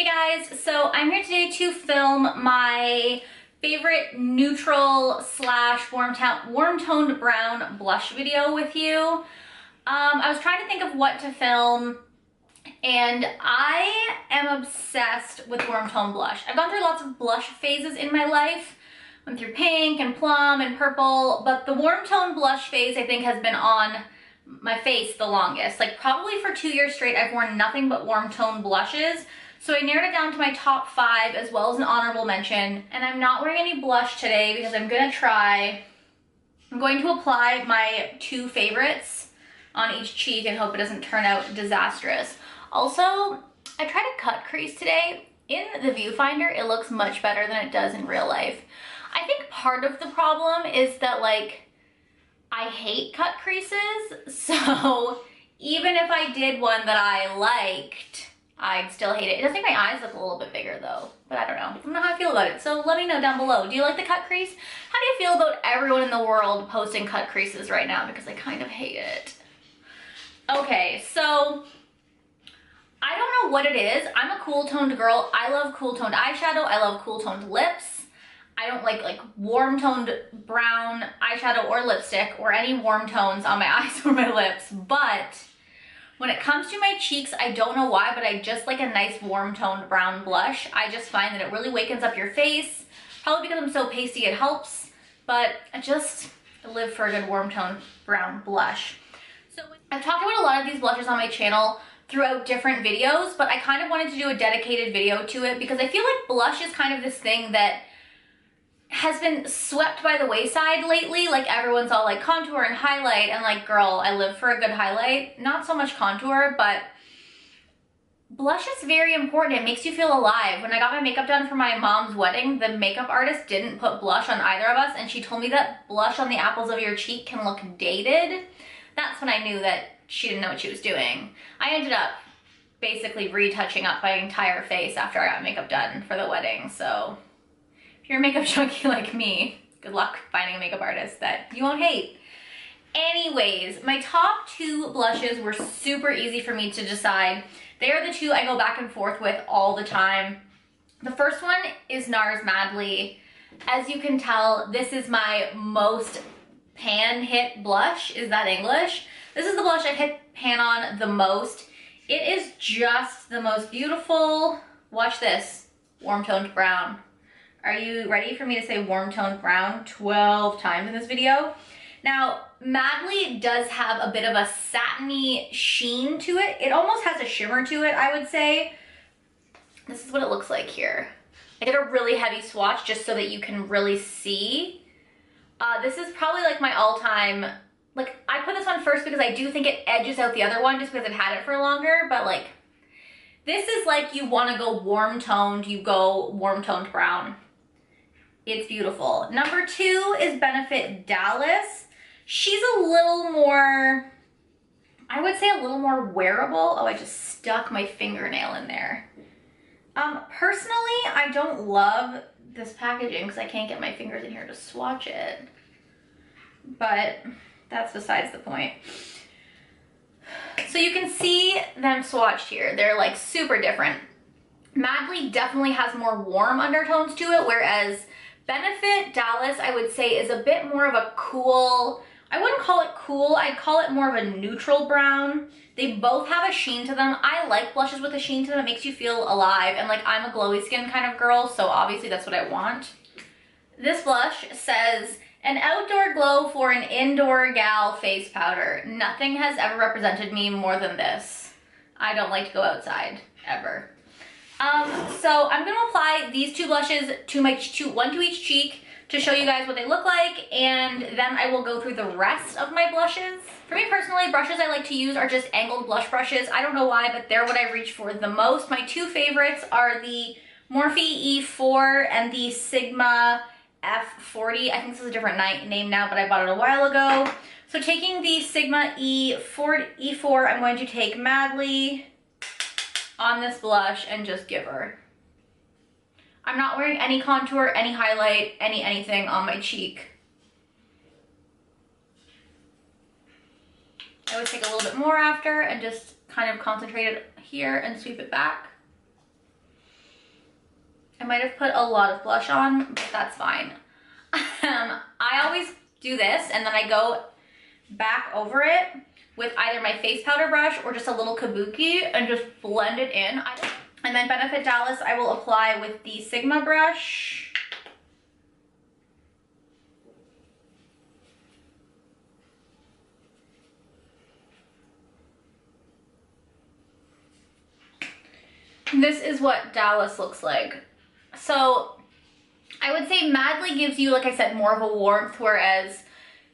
Hey guys, so I'm here today to film my favorite neutral slash warm toned brown blush video with you. I was trying to think of what to film, and I am obsessed with warm tone blush. I've gone through lots of blush phases in my life. Went through pink and plum and purple, but the warm tone blush phase I think has been on my face the longest. Like probably for 2 years straight I've worn nothing but warm tone blushes. So I narrowed it down to my top 5 as well as an honorable mention. And I'm not wearing any blush today because I'm going to apply my 2 favorites on each cheek and hope it doesn't turn out disastrous. Also, I tried a cut crease today. In the viewfinder, it looks much better than it does in real life. I think part of the problem is that like, I hate cut creases. So even if I did one that I liked, I'd still hate it. It does make my eyes look a little bit bigger though, but I don't know. I don't know how I feel about it. So let me know down below. Do you like the cut crease? How do you feel about everyone in the world posting cut creases right now? Because I kind of hate it. Okay, so I don't know what it is. I'm a cool toned girl. I love cool toned eyeshadow. I love cool toned lips. I don't like warm toned brown eyeshadow or lipstick or any warm tones on my eyes or my lips, but when it comes to my cheeks, I don't know why, but I just like a nice warm toned brown blush. I just find that it really wakens up your face. Probably because I'm so pasty it helps, but I just live for a good warm toned brown blush. So I've talked about a lot of these blushes on my channel throughout different videos, but I kind of wanted to do a dedicated video to it because I feel like blush is kind of this thing that has been swept by the wayside lately. Like everyone's all like contour and highlight, and like, girl, I live for a good highlight. Not so much contour, but blush is very important. It makes you feel alive. When I got my makeup done for my mom's wedding, the makeup artist didn't put blush on either of us, and she told me that blush on the apples of your cheek can look dated. That's when I knew that she didn't know what she was doing. I ended up basically retouching up my entire face after I got makeup done for the wedding, so if you're a makeup junkie like me, good luck finding a makeup artist that you won't hate. Anyways, my top 2 blushes were super easy for me to decide. They are the 2 I go back and forth with all the time. The first one is Nars Madly. As you can tell, this is my most pan hit blush. Is that English? This is the blush I hit pan on the most. It is just the most beautiful, watch this, warm toned brown. Are you ready for me to say warm toned brown 12 times in this video? Now, Madly does have a bit of a satiny sheen to it. It almost has a shimmer to it, I would say. This is what it looks like here. I did a really heavy swatch just so that you can really see. This is probably like my all-time, like I put this one first because I do think it edges out the other one just because I've had it for longer, but like, this is like you want to go warm toned, you go warm toned brown. It's beautiful. Number 2 is Benefit Dallas. She's a little more, I would say a little more wearable. Oh, I just stuck my fingernail in there. Personally, I don't love this packaging because I can't get my fingers in here to swatch it. But that's besides the point. So you can see them swatched here. They're like super different. Madly definitely has more warm undertones to it, whereas Benefit Dallas, I would say, is a bit more of a cool, I wouldn't call it cool, I'd call it more of a neutral brown. They both have a sheen to them. I like blushes with a sheen to them. It makes you feel alive, and like I'm a glowy skin kind of girl, so obviously that's what I want. This blush says, an outdoor glow for an indoor gal face powder. Nothing has ever represented me more than this. I don't like to go outside, ever. So I'm going to apply these 2 blushes to my one to each cheek to show you guys what they look like, and then I will go through the rest of my blushes. For me personally, brushes I like to use are just angled blush brushes. I don't know why, but they're what I reach for the most. My 2 favorites are the Morphe E4 and the Sigma F40. I think this is a different name now, but I bought it a while ago. So taking the Sigma E4, I'm going to take Madly on this blush and just give her. I'm not wearing any contour, any highlight, anything on my cheek. I would take a little bit more after and just kind of concentrate it here and sweep it back. I might have put a lot of blush on, but that's fine. I always do this and then I go back over it with either my face powder brush or just a little kabuki and just blend it in. And then Benefit Dallas I will apply with the Sigma brush. This is what Dallas looks like. So I would say Madly gives you, like I said, more of a warmth, whereas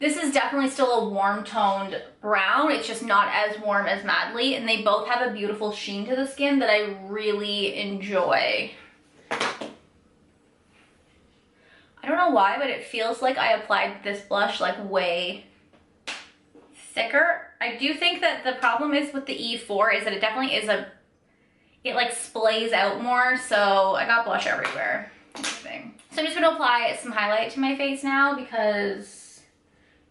this is definitely still a warm toned brown. It's just not as warm as Madly, and they both have a beautiful sheen to the skin that I really enjoy. I don't know why, but it feels like I applied this blush like way thicker. I do think that the problem is with the E4 is that it definitely is it like splays out more, so I got blush everywhere. So I'm just gonna apply some highlight to my face now because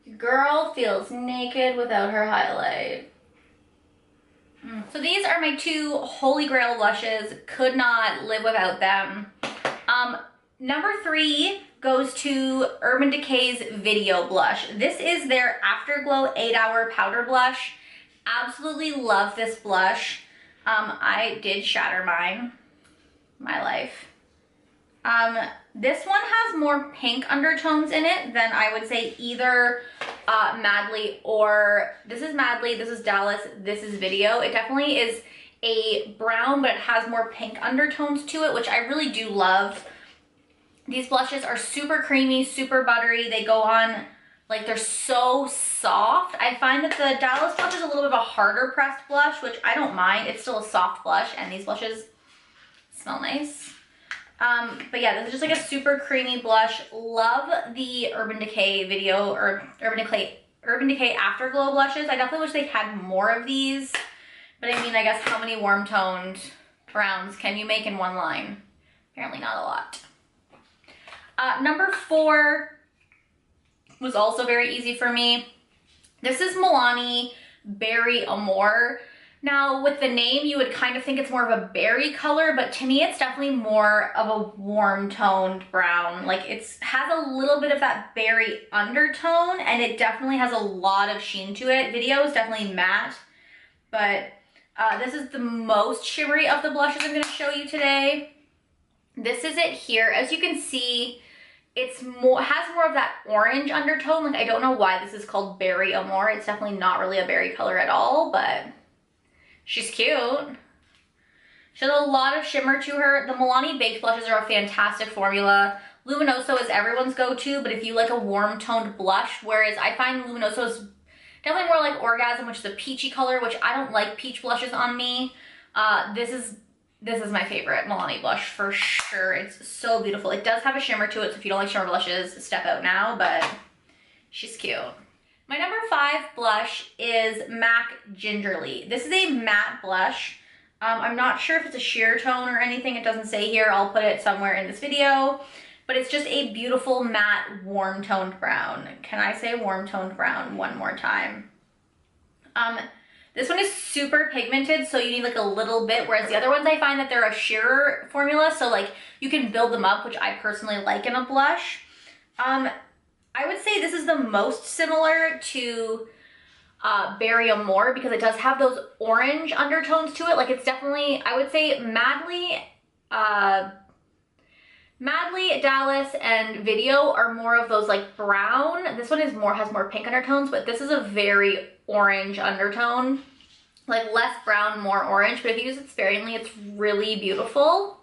the girl feels naked without her highlight. So these are my two holy grail blushes. Could not live without them. Number 3 goes to Urban Decay's Video Blush. This is their Afterglow 8-Hour Powder Blush. Absolutely love this blush. I did shatter my life. This one has more pink undertones in it than I would say either Madly or, this is Madly, this is Dallas, this is Video. It definitely is a brown, but it has more pink undertones to it, which I really do love. These blushes are super creamy, super buttery. They go on, like, they're so soft. I find that the Dallas blush is a little bit of a harder pressed blush, which I don't mind. It's still a soft blush, and these blushes smell nice. But yeah, this is just like a super creamy blush. Love the Urban Decay Video or Urban Decay Afterglow blushes. I definitely wish they had more of these. But I mean, I guess how many warm toned browns can you make in one line? Apparently not a lot. Number 4 was also very easy for me. This is Milani Berry Amore. Now with the name, you would kind of think it's more of a berry color, but to me it's definitely more of a warm toned brown. Like it has a little bit of that berry undertone and it definitely has a lot of sheen to it. Video is definitely matte, but this is the most shimmery of the blushes I'm gonna show you today. This is it here. As you can see, has more of that orange undertone. Like I don't know why this is called Berry Amore. It's definitely not really a berry color at all, but she's cute. She has a lot of shimmer to her. The Milani Baked Blushes are a fantastic formula. Luminoso is everyone's go-to, but if you like a warm toned blush, whereas I find Luminoso is definitely more like Orgasm, which is a peachy color, which I don't like peach blushes on me. This is my favorite Milani blush for sure. It's so beautiful. It does have a shimmer to it, so if you don't like shimmer blushes, step out now, but she's cute. My number 5 blush is MAC Gingerly. This is a matte blush. I'm not sure if it's a sheer tone or anything. It doesn't say here. I'll put it somewhere in this video. But it's just a beautiful matte warm toned brown. Can I say warm toned brown one more time? This one is super pigmented, so you need like a little bit, whereas the other ones I find that they're a sheerer formula, so like you can build them up, which I personally like in a blush. I would say this is the most similar to Berry Amore because it does have those orange undertones to it. Like it's definitely, I would say Madly, Dallas, and Video are more of those like brown. This one is has more pink undertones, but this is a very orange undertone. Like less brown, more orange, but if you use it sparingly, it's really beautiful.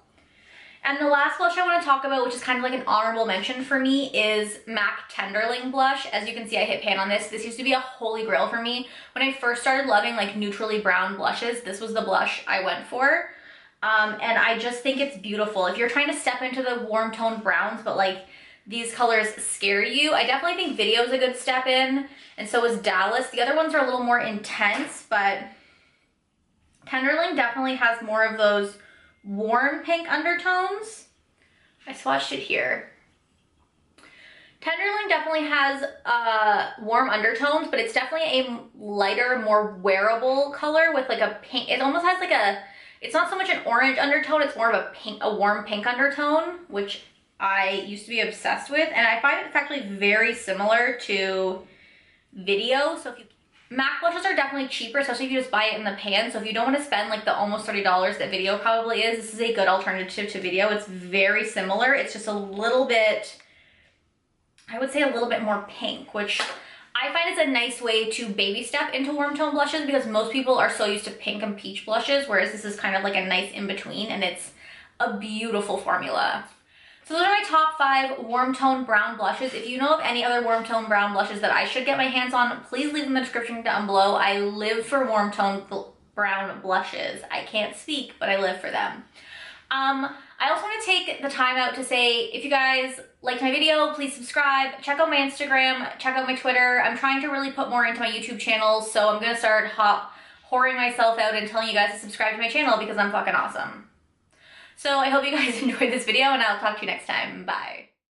And the last blush I want to talk about, which is kind of like an honorable mention for me, is MAC Tenderling blush. As you can see, I hit pan on this. This used to be a holy grail for me. When I first started loving like neutrally brown blushes, this was the blush I went for. And I just think it's beautiful. If you're trying to step into the warm toned browns, but like these colors scare you, I definitely think Video is a good step in, and so is Dallas. The other ones are a little more intense, but Tenderling definitely has more of those warm pink undertones. I swatched it here. Tenderling definitely has warm undertones, but it's definitely a lighter, more wearable color with like a pink. It almost has like It's not so much an orange undertone, it's more of a pink, a warm pink undertone, which I used to be obsessed with, and I find it's actually very similar to Video. So if you MAC blushes are definitely cheaper, especially if you just buy it in the pan. So if you don't want to spend like the almost $30 that Video probably is, this is a good alternative to Video. It's very similar. It's just a little bit, I would say a little bit more pink, which I find is a nice way to baby step into warm tone blushes because most people are so used to pink and peach blushes, whereas this is kind of like a nice in-between, and it's a beautiful formula. So those are my top 5 warm tone brown blushes. If you know of any other warm tone brown blushes that I should get my hands on, please leave them in the description down below. I live for warm tone brown blushes. I can't speak, but I live for them. I also want to take the time out to say, if you guys liked my video, please subscribe, check out my Instagram, check out my Twitter. I'm trying to really put more into my YouTube channel, so I'm going to start whoring myself out and telling you guys to subscribe to my channel because I'm fucking awesome. So I hope you guys enjoyed this video, and I'll talk to you next time. Bye.